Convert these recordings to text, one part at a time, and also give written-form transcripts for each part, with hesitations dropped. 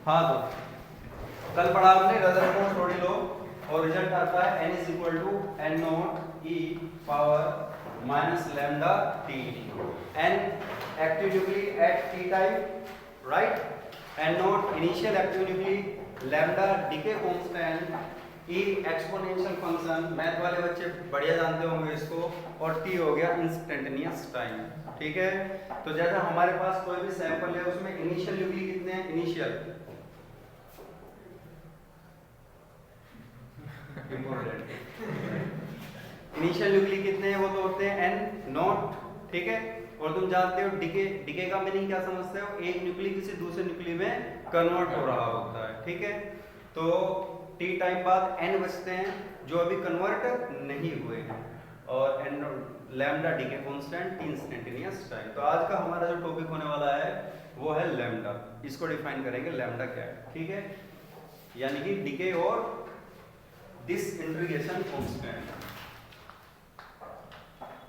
हाँ तो कल पढ़ा हमने रदरफोर्ड थ्योरी लो और रिजल्ट आता है n is equal to n naught e power minus lambda t n active nuclei at t time right n naught initial active nuclei lambda decay constant e exponential function math वाले बच्चे बढ़िया जानते होंगे इसको और t हो गया instantaneous time. ठीक है तो जैसे हमारे पास कोई भी सैंपल है उसमें इनिशियल न्यूक्ली कितने हैं इनिशियल इनिशियल न्यूक्ली कितने हैं वो तो होते हैं n नॉट। ठीक है और तुम जानते हो डीके डीके का मीनिंग क्या समझते हो एक न्यूक्ली किसी दूसरे न्यूक्ली में कन्वर्ट हो रहा होता है। ठीक है तो t टाइम बाद n बचते हैं जो अभी कन्वर्ट नहीं हुए हैं और n lambda decay constant t instantaneous time. तो आज का हमारा जो टॉपिक होने वाला है वो है लैम्डा। इसको डिफाइन करेंगे लैम्डा क्या है। ठीक है यानी कि डीके और डिसइंटीग्रेशन कांस्टेंट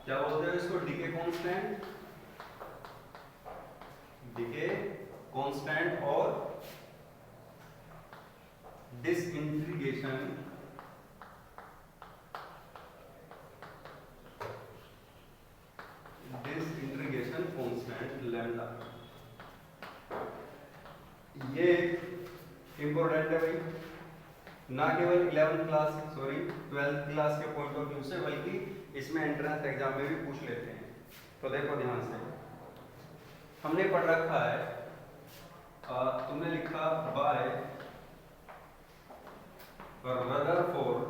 क्या बोलते हैं इसको डीके कांस्टेंट और डिसइंटीग्रेशन कांस्टेंट लैम्डा। ये इंपॉर्टेंट है भाई ना केवल 12th क्लास के पॉइंट ऑफ व्यू से बल्कि इसमें एंट्रेंस एग्जाम में भी पूछ लेते हैं। तो देखो ध्यान से हमने पढ़ रखा है तुमने लिखा बाय रदरफोर्ड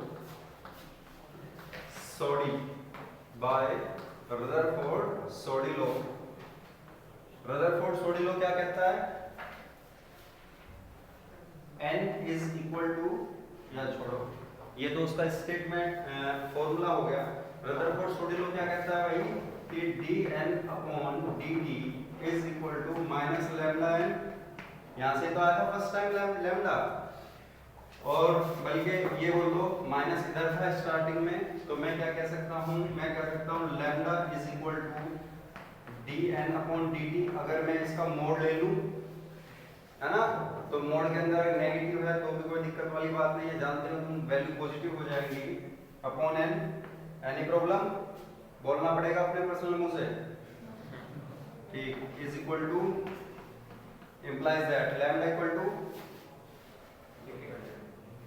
सोडी लॉ। रदरफोर्ड सोडी लॉ क्या कहता है n इज इक्वल टू या छोड़ो ये तो उसका स्टेटमेंट फॉर्मूला हो गया। रदरफोर्ड सोडी लॉ क्या कहता है भाई कि dn upon dt is equal to minus lambda n। यहां से तो आया था फर्स्ट टाइम लैम्डा और बल्कि ये बोल दो माइनस इधर था स्टार्टिंग में तो मैं क्या कह सकता हूं lambda is equal to dn upon dt। अगर मैं इसका मोड ले लूं है ना तो मोड के अंदर नेगेटिव है तो भी कोई दिक्कत वाली बात नहीं है जानते हो तुम वैल्यू पॉजिटिव हो जाएगी अपॉन n। एनी प्रॉब्लम बोलना पड़ेगा अपने पर्सनल मुंह से ठीक is equal to implies that lambda equal to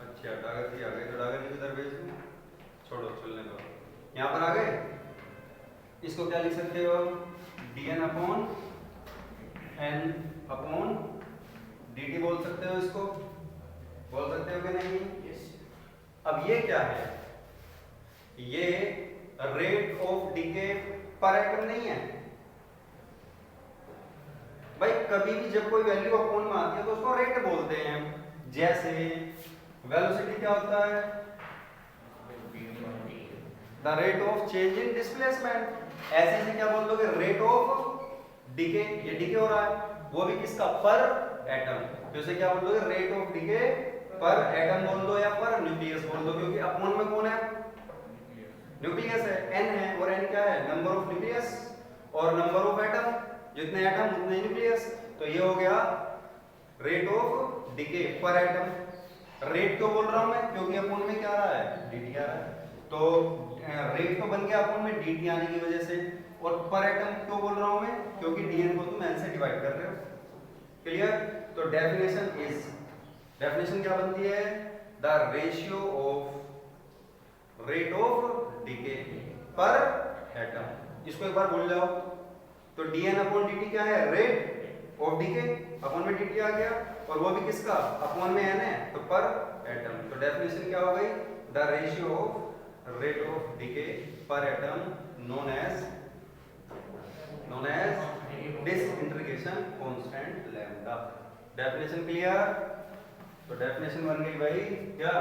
अच्छा डागर की आ गए तो डागर की इधर भेज दूं छोड़ो चलने दो यहां पर आ गए। इसको क्या लिख सकते हो dn upon n upon dt बोल सकते हो इसको बोल सकते हो कि नहीं yes. अब ये क्या है ये rate of decay per atom नहीं है भाई कभी भी जब कोई वैल्यू अपॉन में आती है तो उसको रेट बोलते हैं। जैसे वेलोसिटी क्या होता है the rate of change in displacement. ऐसे से क्या बोल दोगे रेट ऑफ डीके ये डीके हो रहा है वो भी किसका पर एटम तो इसे क्या बोल दोगे rate of decay per atom बोल दो या पर न्यूक्लियस बोल दो क्योंकि अपॉन में कौन है न्यूक्लियस है n है और n क्या है नंबर ऑफ न्यूक्लियस और नंबर ऑफ एटम जितने एटम उतने न्यूक्लियस। तो ये हो गया rate of decay per atom. Rate क्यों बोल रहा हूं मैं क्योंकि अपॉन में क्या आ रहा है dt आ रहा है तो रेट तो बन गया अपॉन में dt आने की वजह से और पर एटम क्यों बोल रहा हूं मैं क्योंकि dn को तुम n से डिवाइड कर रहे हो। क्लियर तो डेफिनेशन क्या बनती है the ratio of rate of decay per atom. इसको एक बार बोल जाओ तो dn अपॉन dt क्या है रेट ऑफ डीके अपॉन में dt आ गया और वो भी किसका अपॉन में n है तो पर एटम। तो डेफिनेशन क्या हो गई the ratio of rate of decay per atom known as disintegration constant lambda. Definition clear तो डेफिनेशन बन गई भाई क्या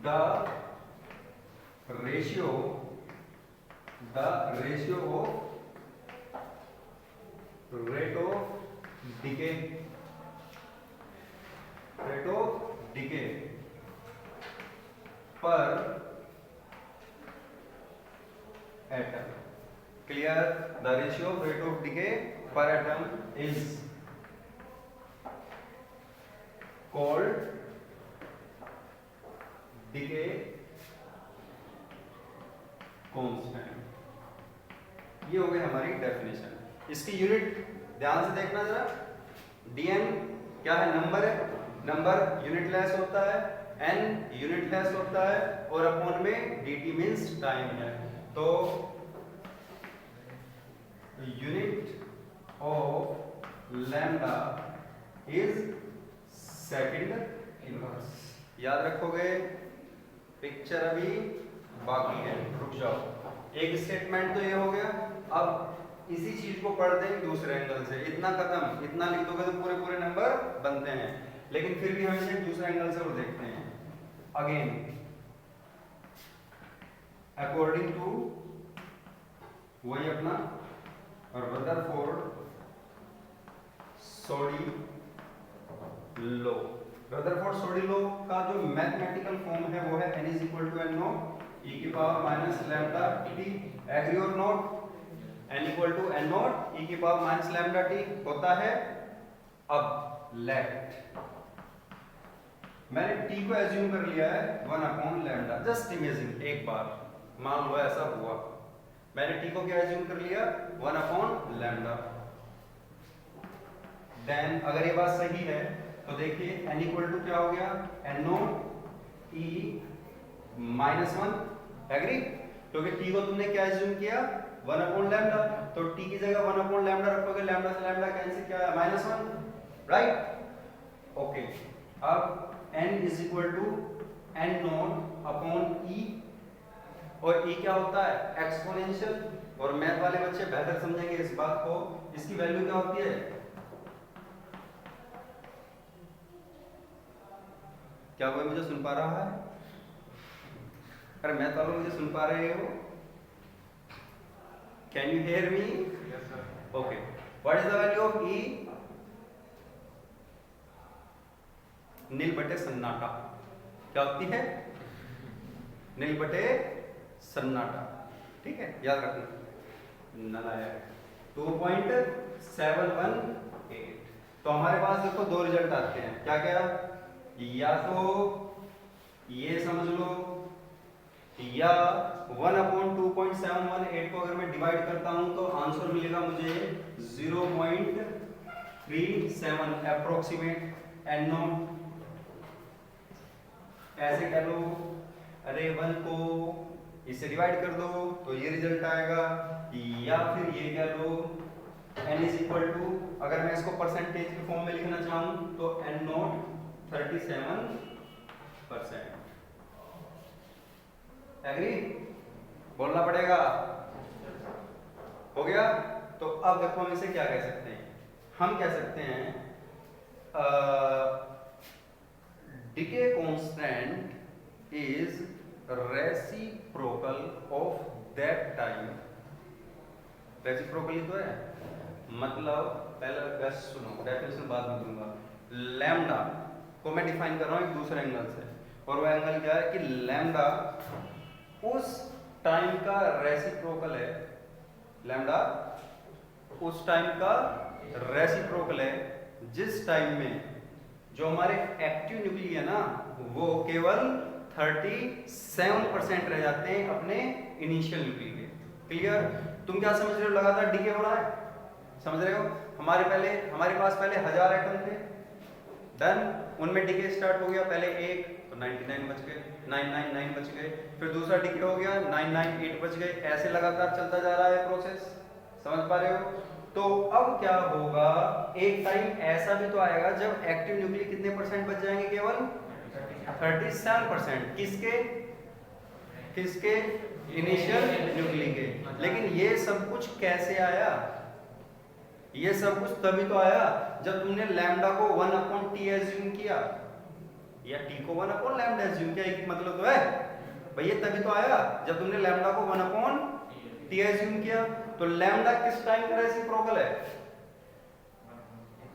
the ratio of rate of decay per atom. Clear? The ratio of rate of decay per atom is called decay constant। ये हो गई हमारी definition. इसकी यूनिट ध्यान से देखना जरा। dn क्या है? नंबर है, नंबर यूनिटलेस होता है, n यूनिटलेस होता है और अपॉन में dt मींस टाइम है। तो unit of lambda is second inverse. याद रखोगे? पिक्चर अभी बाकी है, रुक जाओ। एक स्टेटमेंट तो ये हो गया। अब इसी चीज को पढ़ दें दूसरे एंगल से। इतना खत्म, इतना लिख दोगे तो पूरे पूरे नंबर बनते हैं, लेकिन फिर भी हम इसे दूसरे एंगल से और देखते हैं। अगेन अकॉर्डिंग टू वही अपना रदरफोर्ड सोडी लॉ। रदरफोर्ड सोडी लॉ का जो मैथमेटिकल फॉर्म है वो है n = n0 e की power minus lambda t। Agree और नॉट? n = n0 e की पावर माइनस लैम्डा t होता है। अब लेट मैंने t को एज्यूम कर लिया है 1 लैम्डा। जस्ट इमेजिन, एक बार मान लो ऐसा हुआ। मैंने t को क्या एज्यूम कर लिया? 1 लैम्डा। देन अगर ये बात सही है तो देखिए n = क्या हो गया? n0 e -1। एग्री? क्योंकि t को तुमने क्या एज्यूम किया? 1 लैम्डा। तो t की जगह 1 लैम्डा रखोगे, लैम्डा से लैम्डा कैंसिल, क्या है? -1, राइट? ओके। अब n = n0 e, और e क्या होता है? एक्सपोनेंशियल। और मैथ वाले बच्चे बेहतर समझेंगे इस बात को। इसकी वैल्यू क्या होती है? क्या कोई मुझे सुन पा रहा है? अरे मैथ वालों मुझे सुन पा रहे हो? Can you hear me? Yes, sir. Okay. What is the value of e? नील बटे सन्नाटा। क्या होती है? नील बटे सन्नाटा। ठीक है, याद रखना। नलायक 2.718। तो हमारे पास देखो दो रिजल्ट आते हैं। क्या क्या? या तो ये समझ लो, या 1/2.718 को अगर मैं डिवाइड करता हूं तो आंसर मिलेगा मुझे 0.37 अप्रोक्सीमेट n0। ऐसे कह लो, अरे 1 को इससे डिवाइड कर दो तो ये रिजल्ट आएगा। या फिर ये कह लो n = अगर मैं इसको परसेंटेज के फॉर्म में लिखना चाहूं तो n0 37%। एग्री? बोलना पड़ेगा। हो गया? तो अब देखो हम इसे क्या कह सकते हैं। हम कह सकते हैं decay constant is reciprocal of that time। Reciprocal ही तो है। मतलब पहले बस सुनो, डेफिनेशन बाद में दूंगा। लैम्डा को मैं डिफाइन कर रहा हूं एक दूसरे एंगल से, और वो एंगल क्या है कि लैम्डा उस टाइम का रेसिप्रोकल है। लैम्डा उस टाइम का रेसिप्रोकल है जिस टाइम में जो हमारे एक्टिव न्यूक्ली है ना वो केवल 37% रह जाते हैं अपने इनिशियल न्यूक्ली के। क्लियर? तुम क्या समझ रहे हो? लगातार डीके हो रहा है, समझ रहे हो? हमारे पास पहले 1000 एटम थे, डन, उनमें डीके स्टार्ट हो गया। पहले 1 तो 99 बच गए, 999 बच गए, फिर दूसरा डीके हो गया 998 बच गए। ऐसे लगातार चलता जा रहा है प्रोसेस। समझ पा रहे हो? तो अब क्या होगा, एक टाइम ऐसा भी तो आएगा जब एक्टिव न्यूक्ली कितने परसेंट बच जाएंगे? केवल 37%। किसके? इनिशियल न्यूक्ली के। लेकिन ये सब कुछ कैसे आया? ये सब कुछ तभी तो आया जब तुमने लैम्डा को 1/t एज्यूम किया, या t को 1/λ एज्यूम किया। एक मतलब तो है भाई, ये तभी तो आया जब तुमने लैम्डा को 1/t एज्यूम किया। तो लैम्डा किस टाइम का रेसिप्रोकल है?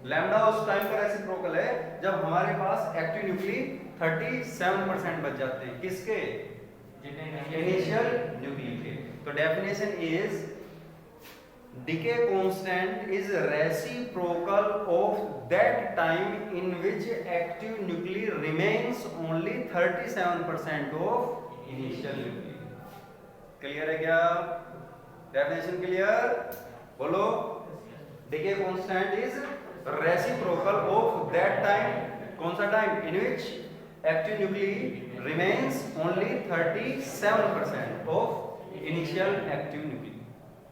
लैम्डा उस टाइम का रेसिप्रोकल है जब हमारे पास एक्टिव न्यूक्ली 37% बच जाते हैं। किसके? इनिशियल न्यूक्ली के। तो definition is decay constant is reciprocal of that time in which active nuclei remains only 37% of initial nuclei. Clear है क्या? Definition clear? बोलो. decay constant is reciprocal of that time. कौन सा time? in which active nuclei remains only 37% of initial active nuclei.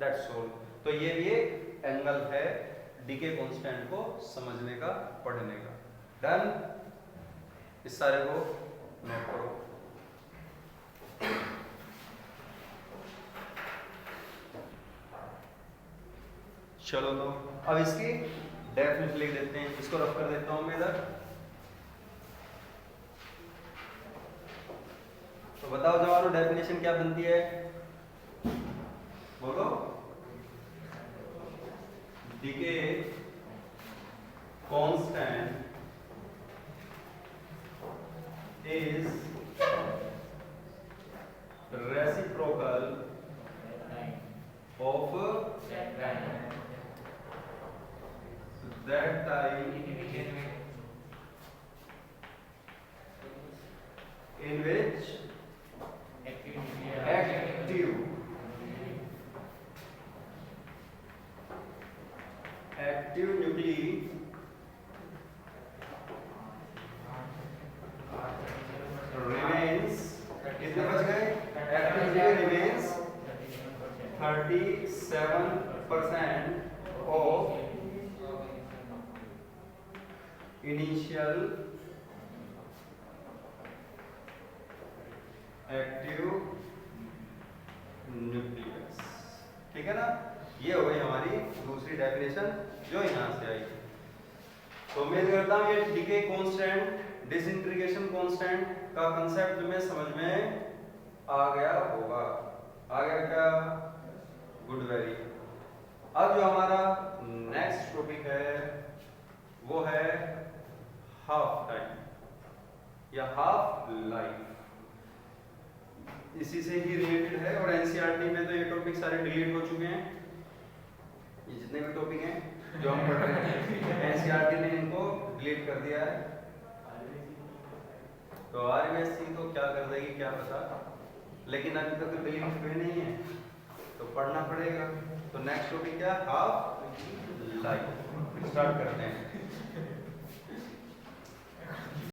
That's all. तो ये भी एक angle है डीके कांस्टेंट को समझने का, पढ़ने का. डन. इस सारे को नोट करो. चलो तो अब इसकी डेफिनेशन लिख देते हैं. इसको रफ कर देता हूं मैं इधर. तो बताओ जवानों, डेफिनेशन क्या बनती है? बोलो. decay constant is reciprocal of that time in which active nuclei remains, कितने बच गए? active nuclei remains 37% of initial active nucleus. ठीक है ना? ये हो गई हमारी दूसरी डेफिनेशन जो यहां से आई. तो उम्मीद करता हूं ये डीके कांस्टेंट, डिसइंटीग्रेशन कांस्टेंट का कांसेप्ट में समझ में आ गया होगा. आ गया क्या? गुड. वेरी. अब जो हमारा नेक्स्ट टॉपिक है वो है हाफ टाइम या हाफ लाइफ. इसी से ही रिलेटेड है और एनसीईआरटी में तो ये टॉपिक सारे डिलीट हो चुके हैं. ये जितने भी टॉपिक हैं जो हम पढ़ रहे हैं एनसीईआरटी ने इनको डिलीट कर दिया है. तो आरबीएससी तो क्या कर देगी क्या पता, लेकिन अभी तक तो डिलीट हुए नहीं है तो पढ़ना पड़ेगा. तो नेक्स्ट टॉपिक क्या? Half life. स्टार्ट करते हैं.